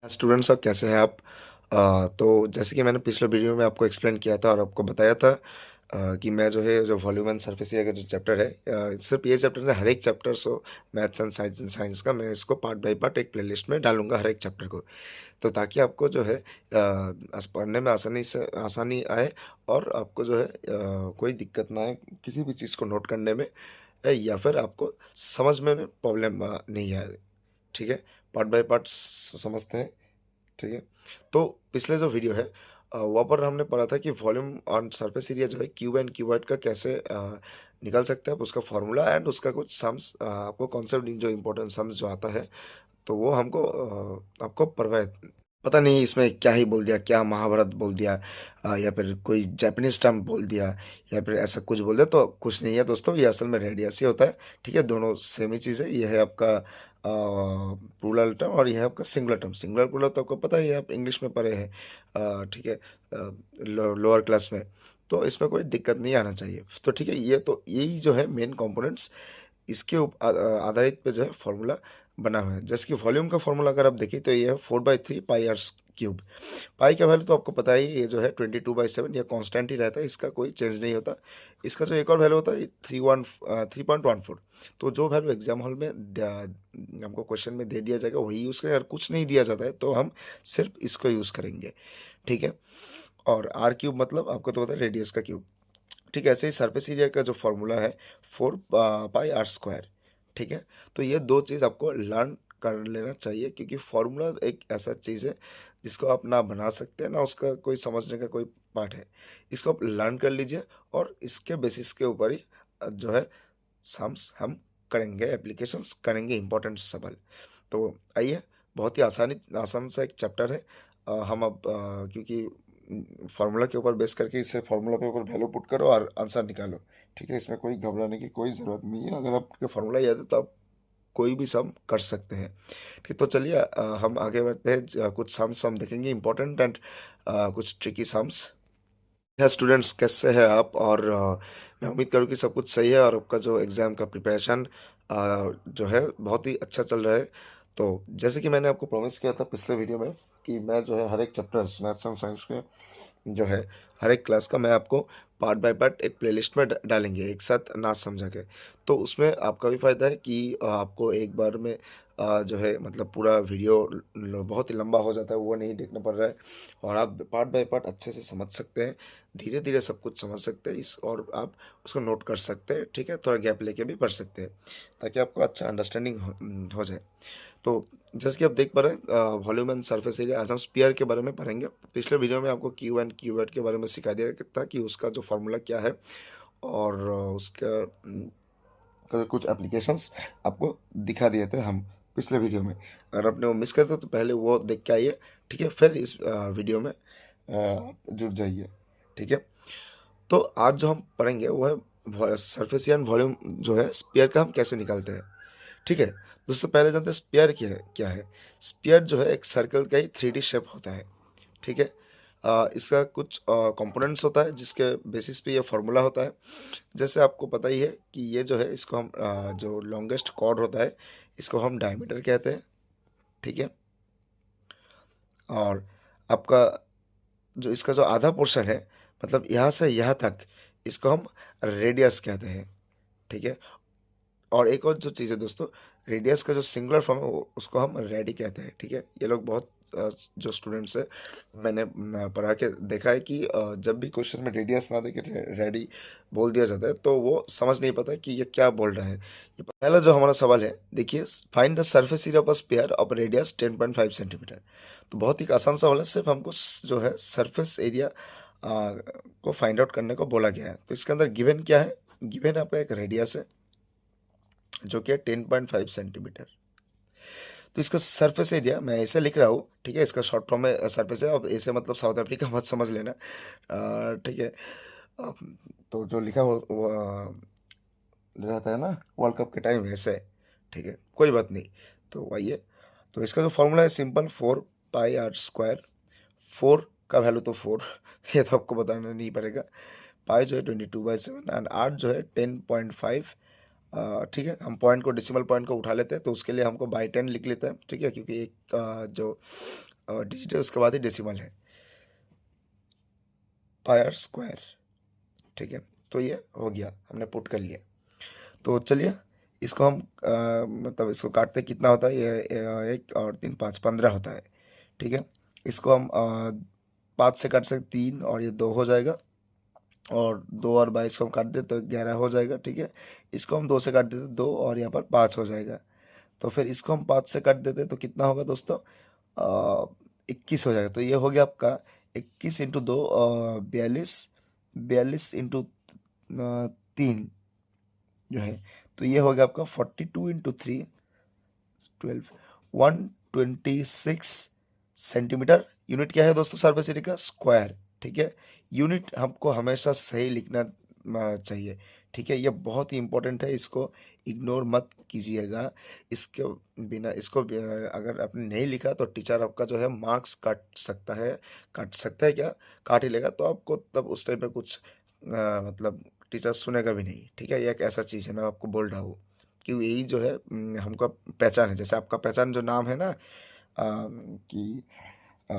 Students सब कैसे हैं आप? तो जैसे कि मैंने पिछले वीडियो में आपको एक्सप्लेन किया था और आपको बताया था कि मैं जो है जो वॉल्यूम एंड सरफेस एरिया का जो चैप्टर है, सिर्फ ये चैप्टर नहीं, हर एक चैप्टर्स हो मैथ्स एंड साइंस का, मैं इसको पार्ट बाय पार्ट एक प्लेलिस्ट में डालूंगा हर एक चैप्टर को। तो ताकि आपको जो है पढ़ने में आसानी आए और आपको जो है कोई दिक्कत ना आए किसी भी चीज़ को नोट करने में, या फिर आपको समझ में प्रॉब्लम नहीं आए। ठीक है, पार्ट बाय पार्ट समझते हैं। ठीक है, तो पिछले जो वीडियो है वहाँ पर हमने पढ़ा था कि वॉल्यूम ऑन सरफेस एरिया जो है क्यूब एंड क्यूबॉइड का कैसे निकाल सकते हैं आप, उसका फॉर्मूला एंड उसका कुछ सम्स, आपको कॉन्सेप्ट जो इम्पोर्टेंट सम्स जो आता है, तो वो हमको आपको पढ़वाए। पता नहीं इसमें क्या ही बोल दिया, क्या महाभारत बोल दिया, या फिर कोई जापानीज टर्म बोल दिया, या फिर ऐसा कुछ बोल दिया, तो कुछ नहीं है दोस्तों, ये असल में रेडियस ही होता है। ठीक है, दोनों सेम ही चीज़ है। ये है आपका प्लूरल टर्म और ये है आपका सिंगुलर टर्म। सिंगुलर प्लूरल तो आपको पता ही है, आप इंग्लिश में पढ़े हैं। ठीक है, लोअर क्लास में, तो इसमें कोई दिक्कत नहीं आना चाहिए। तो ठीक है, ये तो यही जो है मेन कंपोनेंट्स, इसके आधारित पे जो है फॉर्मूला बना हुआ है। जैसे कि वॉल्यूम का फॉर्मूला अगर आप देखिए तो ये है 4/3 पाई आर क्यूब। पाई का वैल्यू तो आपको पता ही है, ये जो है 22/7, ये कांस्टेंट ही रहता है, इसका कोई चेंज नहीं होता। इसका जो एक और वैल्यू होता है 3.14। तो जो वैल्यू एग्जाम हॉल में हमको क्वेश्चन में दे दिया जाएगा वही यूज़ करें, अगर कुछ नहीं दिया जाता है तो हम सिर्फ इसको यूज़ करेंगे। ठीक है, और आर क्यूब मतलब आपको तो पता है रेडियस का क्यूब। ठीक है, ऐसे ही सरफेस एरिया का जो फॉर्मूला है 4 पाई आर स्क्वायर। ठीक है, तो ये दो चीज़ आपको लर्न कर लेना चाहिए, क्योंकि फॉर्मूला एक ऐसा चीज़ है जिसको आप ना बना सकते हैं ना उसका कोई समझने का कोई पार्ट है। इसको आप लर्न कर लीजिए और इसके बेसिस के ऊपर ही जो है सम्स हम करेंगे, एप्लीकेशंस करेंगे, इंपॉर्टेंट सवाल। तो आइए, बहुत ही आसान सा एक चैप्टर है। हम अब क्योंकि फार्मूला के ऊपर बेस करके इसे फार्मूला के ऊपर वैल्यू पुट करो और आंसर निकालो। ठीक है, इसमें कोई घबराने की कोई ज़रूरत नहीं है। अगर आपके फार्मूला याद है तो आप कोई भी सम कर सकते हैं। ठीक, तो चलिए हम आगे बढ़ते हैं। कुछ सम्स हम देखेंगे इंपॉर्टेंट एंड कुछ ट्रिकी सम्स। है स्टूडेंट्स, कैसे हैं आप? और मैं उम्मीद करूँ कि सब कुछ सही है और आपका जो एग्ज़ाम का प्रिपरेशन जो है बहुत ही अच्छा चल रहा है। तो जैसे कि मैंने आपको प्रॉमिस किया था पिछले वीडियो में कि मैं जो है हर एक चैप्टर मैथ्स एंड साइंस के जो है हर एक क्लास का मैं आपको पार्ट बाय पार्ट एक प्लेलिस्ट में डालेंगे एक साथ ना समझा के। तो उसमें आपका भी फ़ायदा है कि आपको एक बार में जो है मतलब पूरा वीडियो बहुत ही लंबा हो जाता है, वो नहीं देखना पड़ रहा है, और आप पार्ट बाय पार्ट अच्छे से समझ सकते हैं, धीरे धीरे सब कुछ समझ सकते हैं इस, और आप उसको नोट कर सकते हैं। ठीक है, थोड़ा गैप लेके भी पढ़ सकते हैं ताकि आपको अच्छा अंडरस्टैंडिंग हो जाए। तो जैसे कि आप देख पा रहे हैं वॉल्यूम एंड सरफेस एरिया, आज हम स्पीयर के बारे में पढ़ेंगे। पिछले वीडियो में आपको क्यू एंड क्यूबॉइड के बारे में सिखा दिया था कि उसका जो फार्मूला क्या है, और उसका कुछ एप्लीकेशंस आपको दिखा दिए थे हम पिछले वीडियो में। अगर आपने वो मिस कर दिया तो पहले वो देख के आइए। ठीक है, फिर इस वीडियो में जुड़ जाइए। ठीक है, तो आज जो हम पढ़ेंगे वो है सरफेस एंड वॉल्यूम जो है स्पीयर का हम कैसे निकालते हैं। ठीक है दोस्तों, पहले जानते हैं स्पीयर क्या है। स्पीयर जो है एक सर्कल का ही 3D शेप होता है। ठीक है, इसका कुछ कंपोनेंट्स होता है जिसके बेसिस पे ये फार्मूला होता है। जैसे आपको पता ही है कि ये जो है इसको हम जो लॉन्गेस्ट कॉर्ड होता है इसको हम डायमीटर कहते हैं। ठीक है, और आपका जो इसका जो आधा पोर्शन है, मतलब यहाँ से यहाँ तक, इसको हम रेडियस कहते हैं। ठीक है, और एक और जो चीज़ है दोस्तों, रेडियस का जो सिंगुलर फॉर्म है उसको हम रेडी कहते हैं। ठीक है, ये लोग बहुत जो स्टूडेंट्स है मैंने पढ़ा के देखा है कि जब भी क्वेश्चन में रेडियस ना देके रेडी बोल दिया जाता है तो वो समझ नहीं पाता कि ये क्या बोल रहा है। ये पहला जो हमारा सवाल है, देखिए, find the surface area of a sphere of radius 10.5 centimetre. तो बहुत ही आसान सवाल है, सिर्फ हमको जो है सरफेस एरिया को फाइंड आउट करने को बोला गया है। तो इसके अंदर गिवन क्या है? गिवन आपका एक रेडियस है जो कि है 10.5 सेंटीमीटर। तो इसका सरफेस एरिया मैं ऐसे लिख रहा हूँ। ठीक है, इसका शॉर्ट फॉर्म में सरफेस है, अब ऐसे मतलब साउथ अफ्रीका मत समझ लेना। ठीक है, अ, तो जो लिखा हो वो रहता है ना वर्ल्ड कप के टाइम ऐसे। ठीक है, कोई बात नहीं। तो आइए, तो इसका जो फॉर्मूला है सिंपल, 4 पाई आर स्क्वायर। 4 का वैल्यू तो 4 ये तो आपको बताना नहीं पड़ेगा। पाई जो है 22/7 एंड आर जो है 10.5। ठीक है, हम पॉइंट को डेसिमल पॉइंट को उठा लेते हैं तो उसके लिए हमको बाई 10 लिख लेते हैं। ठीक है, क्योंकि एक जो डिजिट है, उसके बाद ही डेसिमल है, पाई स्क्वायर। ठीक है, तो ये हो गया, हमने पुट कर लिया। तो चलिए इसको हम मतलब इसको काटते कितना होता है, ये 1 और 3 5 15 होता है। ठीक है, इसको हम 5 से काट सकते 3, और ये 2 हो जाएगा, और 2 और 22 को हम काट दे तो 11 हो जाएगा। ठीक है, इसको हम 2 से काट देते 2, और यहाँ पर 5 हो जाएगा। तो फिर इसको हम 5 से काट देते तो कितना होगा दोस्तों, 21 हो जाएगा। तो ये हो गया आपका 21 × 2 42, 42 × 3 जो है, तो ये हो गया आपका 42 × 3 12, 126 सेंटीमीटर। यूनिट क्या है दोस्तों, सरफेस एरिया का स्क्वायर। ठीक है, यूनिट हमको हमेशा सही लिखना चाहिए। ठीक है, ये बहुत ही इंपॉर्टेंट है, इसको इग्नोर मत कीजिएगा। इसके बिना इसको अगर आपने नहीं लिखा तो टीचर आपका जो है मार्क्स काट सकता है क्या, काट ही लेगा। तो आपको तब उस टाइम पे कुछ मतलब टीचर सुनेगा भी नहीं। ठीक है, ये एक ऐसा चीज़ है, मैं आपको बोल रहा हूँ कि यही जो है हमका पहचान है। जैसे आपका पहचान जो नाम है ना, कि अ,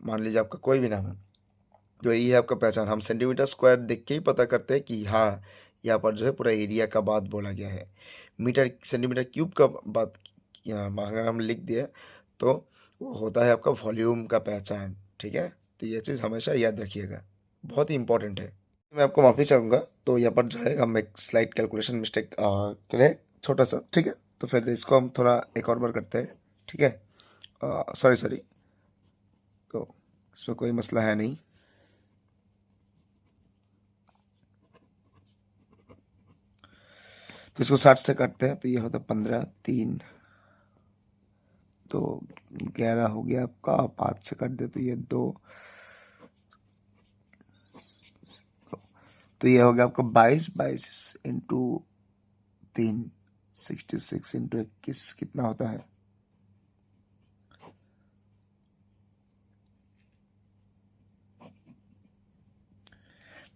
मान लीजिए आपका कोई भी नाम है, तो यही है आपका पहचान। हम सेंटीमीटर स्क्वायर देख के ही पता करते हैं कि हाँ, यहाँ पर जो है पूरा एरिया का बात बोला गया है। मीटर सेंटीमीटर क्यूब का बात अगर हम लिख दिए तो वो होता है आपका वॉल्यूम का पहचान। ठीक है, तो ये चीज़ हमेशा याद रखिएगा, बहुत ही इंपॉर्टेंट है। मैं आपको माफ़ी चाहूँगा, तो यहाँ पर जो है हम एक स्लाइड कैलकुलेशन मिस्टेक करें, छोटा सा। ठीक है, तो फिर इसको हम थोड़ा एक और बार करते हैं। ठीक है, सॉरी सॉरी, तो इसमें कोई मसला है नहीं। तो इसको 60 से काटते हैं तो ये होता है 15, 3 तो 11 हो गया आपका। 5 से काट दे तो ये 2, तो ये हो गया आपका 22, 22 × 3 66 × 21 कितना होता है,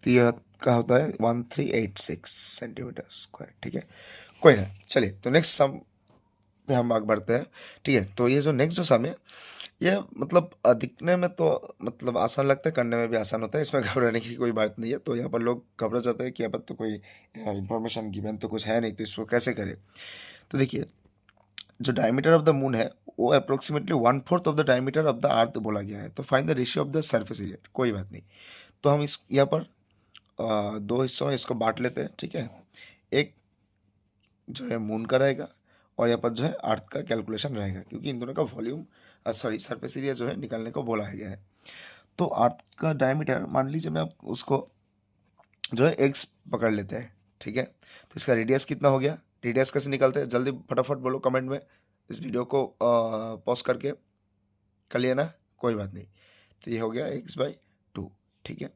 तो ये का होता है 1386 सेंटीमीटर स्क्वायर। ठीक है, कोई ना, चलिए तो नेक्स्ट सम पे हम आगे बढ़ते हैं। ठीक है, तो ये जो नेक्स्ट जो सम है, ये मतलब दिखने में तो मतलब आसान लगता है, करने में भी आसान होता है, इसमें घबराने की कोई बात नहीं है। तो यहाँ पर लोग घबरा जाते हैं कि यहाँ पर तो कोई इंफॉर्मेशन गिवन तो कुछ है नहीं, तो इसको कैसे करें। तो देखिए, जो डायमीटर ऑफ द मून है वो approximately 1/4 of the diameter of the earth बोला गया है। तो find the ratio of the surface area. कोई बात नहीं, तो हम इस यहाँ पर 2 हिस्सों में इसको बांट लेते हैं। ठीक है, एक जो है मून का रहेगा, और यहाँ पर जो है अर्थ का कैलकुलेशन रहेगा, क्योंकि इन दोनों का वॉल्यूम सॉरी सरफेस एरिया जो है निकालने को बोला गया है। तो अर्थ का डायमीटर मान लीजिए, मैं आप उसको जो है एक्स पकड़ लेते हैं। ठीक है, तो इसका रेडियस कितना हो गया, रेडियस कैसे निकालते हैं, जल्दी फटाफट बोलो कमेंट में, इस वीडियो को पॉज करके कर लिया ना, कोई बात नहीं। तो ये हो गया x/2। ठीक है,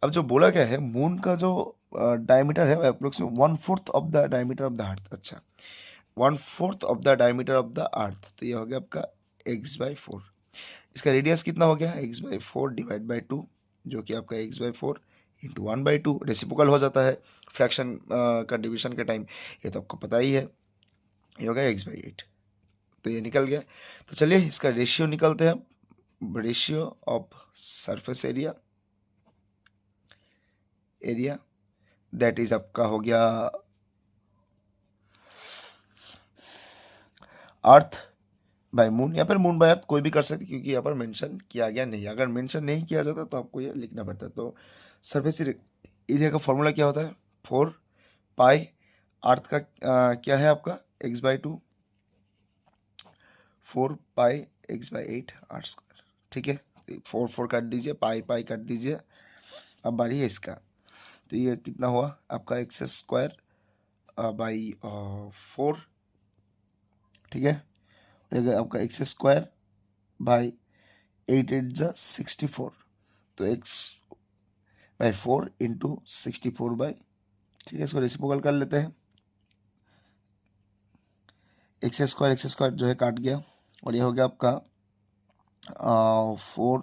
अब जो बोला गया है मून का जो डायमीटर है वो approximate 1/4 of the diameter of the earth. अच्छा, 1/4 of the diameter of the earth, तो ये हो गया आपका x/4। इसका रेडियस कितना हो गया, x/4 / 2, जो कि आपका x/4 × 1/2 रेसिप्रोकल हो जाता है फ्रैक्शन का डिवीजन के टाइम, ये तो आपको पता ही है। ये हो गया x/8, तो ये निकल गया। तो चलिए इसका रेशियो निकलते हैं, ratio of surface area that is आपका हो गया अर्थ बाय मून, या फिर मून बाय अर्थ, कोई भी कर सकते, क्योंकि यहाँ पर मेंशन किया गया नहीं। अगर मेंशन नहीं किया जाता तो आपको ये लिखना पड़ता। तो सरफेस एरिया का फॉर्मूला क्या होता है, 4 पाई, अर्थ का क्या है आपका x/2, 4 pi x/8 are square. ठीक है, 4 4 काट दीजिए, पाई पाई काट दीजिए। अब बारी है इसका, तो ये कितना हुआ आपका x² बाई 4। ठीक है, आपका x² बाई 8 × 8 = 64, तो x/4 × 64 ठीक है, इसको रेसिप्रोकल कर लेते हैं। x² जो है काट गया, और ये हो गया आपका 4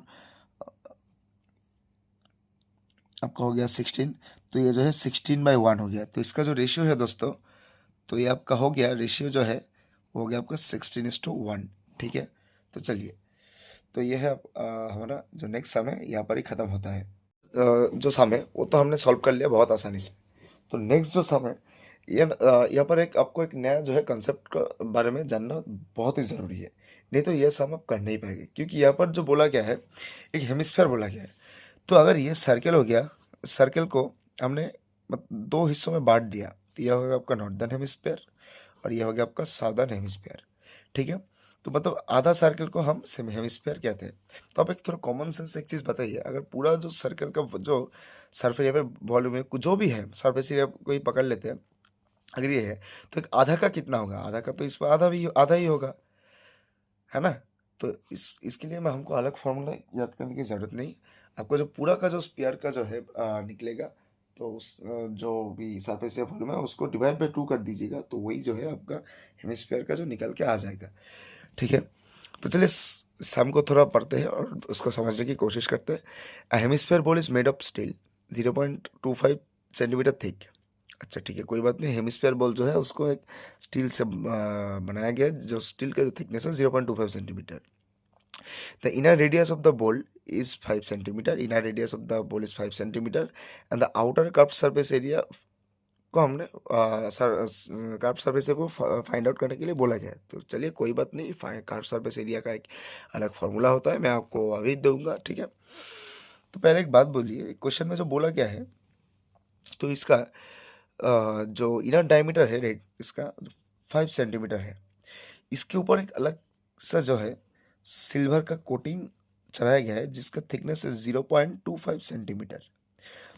आपका हो गया 16, तो ये जो है 16/1 हो गया। तो इसका जो रेशियो है दोस्तों, तो ये आपका हो गया रेशियो जो है वो हो गया आपका 16:1। ठीक है, तो चलिए, तो ये है हमारा जो नेक्स्ट सम है, यहाँ पर ही ख़त्म होता है। जो सम है वो तो हमने सॉल्व कर लिया बहुत आसानी से। तो नेक्स्ट जो सम है, ये यहाँ पर एक आपको एक नया जो है कंसेप्ट का बारे में जानना बहुत ही ज़रूरी है, नहीं तो ये सम आप कर नहीं पाएंगे। क्योंकि यहाँ पर जो बोला गया है, एक हेमिस्फीयर बोला गया है। तो अगर ये सर्कल हो गया, सर्कल को हमने दो हिस्सों में बांट दिया, तो यह हो गया आपका नॉर्दर्न हेमिस्फीयर और यह हो गया आपका साउदर्न हेमिस्फीयर। ठीक है, तो मतलब आधा सर्कल को हम सेमी हेमिस्फीयर कहते हैं। तो आप एक थोड़ा कॉमन सेंस एक चीज़ बताइए, अगर पूरा जो सर्कल का जो सरफेस एरिया पे वॉल्यूम है, जो भी है सरफेस एरिया को ही पकड़ लेते हैं, अगर ये है तो एक आधा का कितना होगा? आधा का तो इसमें आधा ही होगा, है ना? तो इसके लिए मैं हमको अलग फॉर्मूला याद करने की ज़रूरत नहीं। आपको जो पूरा का जो स्पेयर का जो है निकलेगा, तो उस जो भी सरफेस या वॉल्यूम है उसको डिवाइड बाई 2 कर दीजिएगा, तो वही जो है आपका हेमिस्फीयर का जो निकल के आ जाएगा। ठीक है, तो चलिए सम को थोड़ा पढ़ते हैं और उसको समझने की कोशिश करते हैं। अ hemisphere ball is made of steel 0.25 centimetre thick. अच्छा ठीक है, कोई बात नहीं। हेमिस्फीयर बॉल जो है उसको एक स्टील से बनाया गया है, जो स्टील का जो थिकनेस है 0.25 centimetre. The inner radius of the ball is 5 centimetre. Inner radius of the ball is 5 centimetre and the outer curved surface area को हमने कार्व सरफेस को फाइंड आउट करने के लिए बोला गया है। तो चलिए कोई बात नहीं, कार्व सरफेस एरिया का एक अलग फार्मूला होता है, मैं आपको अभी दूंगा। ठीक है, तो पहले एक बात बोलिए, क्वेश्चन में जो बोला गया है, तो इसका जो इनर डायमीटर है रेड, इसका 5 सेंटीमीटर है। इसके ऊपर एक अलग सा जो है सिल्वर का कोटिंग चढ़ाया गया है, जिसका थिकनेस है 0.25 सेंटीमीटर।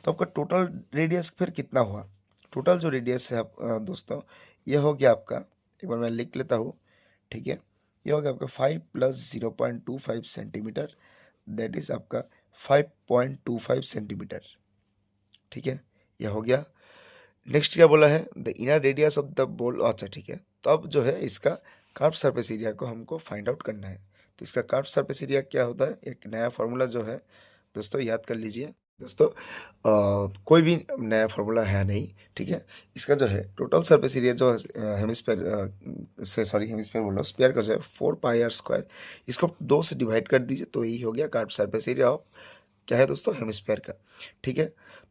तो आपका टोटल रेडियस फिर कितना हुआ? टोटल जो रेडियस है आप दोस्तों, यह हो गया आपका, एक बार मैं लिख लेता हूँ। ठीक है, यह हो गया आपका 5 प्लस 0.25 सेंटीमीटर, दैट इज आपका 5.25 सेंटीमीटर। ठीक है, यह हो गया। नेक्स्ट क्या बोला है? The inner radius of the ball. अच्छा ठीक है, तो अब जो है इसका कार्व सरफेस एरिया को हमको फाइंड आउट करना है। तो इसका कार्व सरफेस एरिया क्या होता है, एक नया फार्मूला जो है दोस्तों याद कर लीजिए। दोस्तों कोई भी नया फार्मूला है नहीं। ठीक है, इसका जो है टोटल सरफेस एरिया जो हेमिस्फीयर से सॉरी हेमिस्फीयर बोल रहा हूँ, स्पेयर का जो है 4πr², इसको 2 से डिवाइड कर दीजिए, तो यही हो गया कार्व सरफेस एरिया ऑफ क्या है दोस्तों, हेमिस्फीयर का। ठीक है,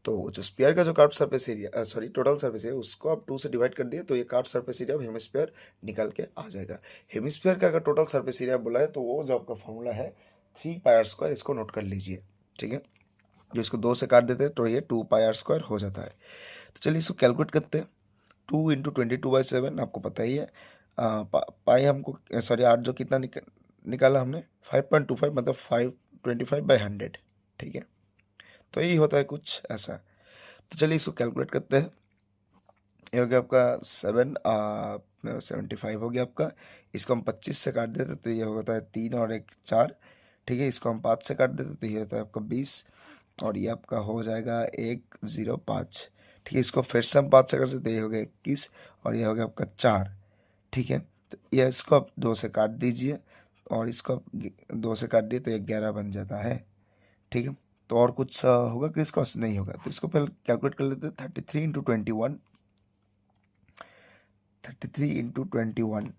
तो जो स्पेयर का जो curve surface area sorry total surface area, उसको आप 2 से डिवाइड कर दिए, तो ये curve surface area of hemisphere निकल के आ जाएगा। हेमिस्फीयर का अगर टोटल सरफेस एरिया बोला है, तो वो जो आपका फॉर्मूला है 3πr², इसको नोट कर लीजिए। ठीक है, जो इसको 2 से काट देते हैं तो ये 2πr² हो जाता है। तो चलिए इसको कैलकुलेट करते हैं। 2 इंटू 22/7 आपको पता ही है। पाई हमको सॉरी 8 जो कितना निकाला हमने 5.25, मतलब 525/100। ठीक है, तो यही होता है कुछ ऐसा। तो चलिए इसको कैलकुलेट करते हैं। ये हो गया आपका 75 हो गया आपका। इसको हम 25 से काट देते तो ये होता है 3 और 1 4। ठीक है, इसको हम 5 से काट देते तो ये होता है आपका 20, और ये आपका हो जाएगा 105। ठीक है, इसको फिर से हम 5 से कर देते, ये हो गया 21 और ये हो गया आपका 4। ठीक है, तो ये इसको आप 2 से काट दीजिए और इसको आप 2 से काट दिए तो ये 11 बन जाता है। ठीक है, तो और कुछ होगा कि इसको नहीं होगा, तो इसको पहले कैलकुलेट कर लेते हैं। 33 इंटू 21, 33 इंटू 21,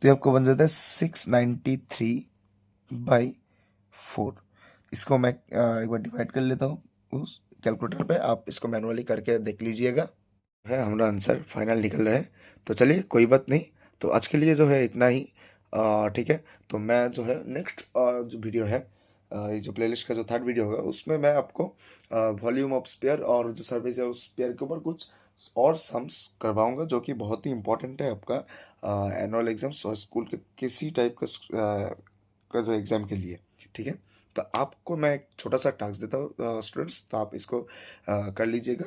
तो ये आपको बन जाता है 693/4। इसको मैं एक बार डिवाइड कर लेता हूँ उस कैलकुलेटर पे, आप इसको मैनुअली करके देख लीजिएगा। है हमारा आंसर फाइनल निकल रहा है। तो चलिए कोई बात नहीं, तो आज के लिए जो है इतना ही। ठीक है, तो मैं जो है नेक्स्ट जो वीडियो है, ये जो प्लेलिस्ट का जो थर्ड वीडियो होगा, उसमें मैं आपको वॉल्यूम ऑफ स्पेयर और जो सर्फेस है उस स्पेयर के ऊपर कुछ और सम्स करवाऊंगा, जो कि बहुत ही इंपॉर्टेंट है आपका एनुअल एग्जाम्स और स्कूल के किसी टाइप का जो एग्ज़ाम के लिए। ठीक है, तो आपको मैं एक छोटा सा टास्क देता हूँ स्टूडेंट्स, तो आप इसको कर लीजिएगा।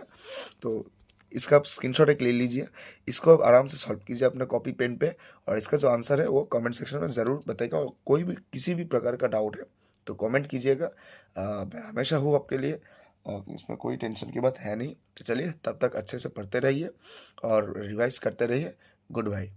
तो इसका आप स्क्रीनशॉट एक ले लीजिए, इसको आप आराम से सॉल्व कीजिए अपने कॉपी पेन पे, और इसका जो आंसर है वो कमेंट सेक्शन में ज़रूर बताइएगा। और कोई भी किसी भी प्रकार का डाउट है तो कमेंट कीजिएगा, मैं हमेशा हूँ आपके लिए, इसमें कोई टेंशन की बात है नहीं। तो चलिए तब तक अच्छे से पढ़ते रहिए और रिवाइज करते रहिए। Good bye.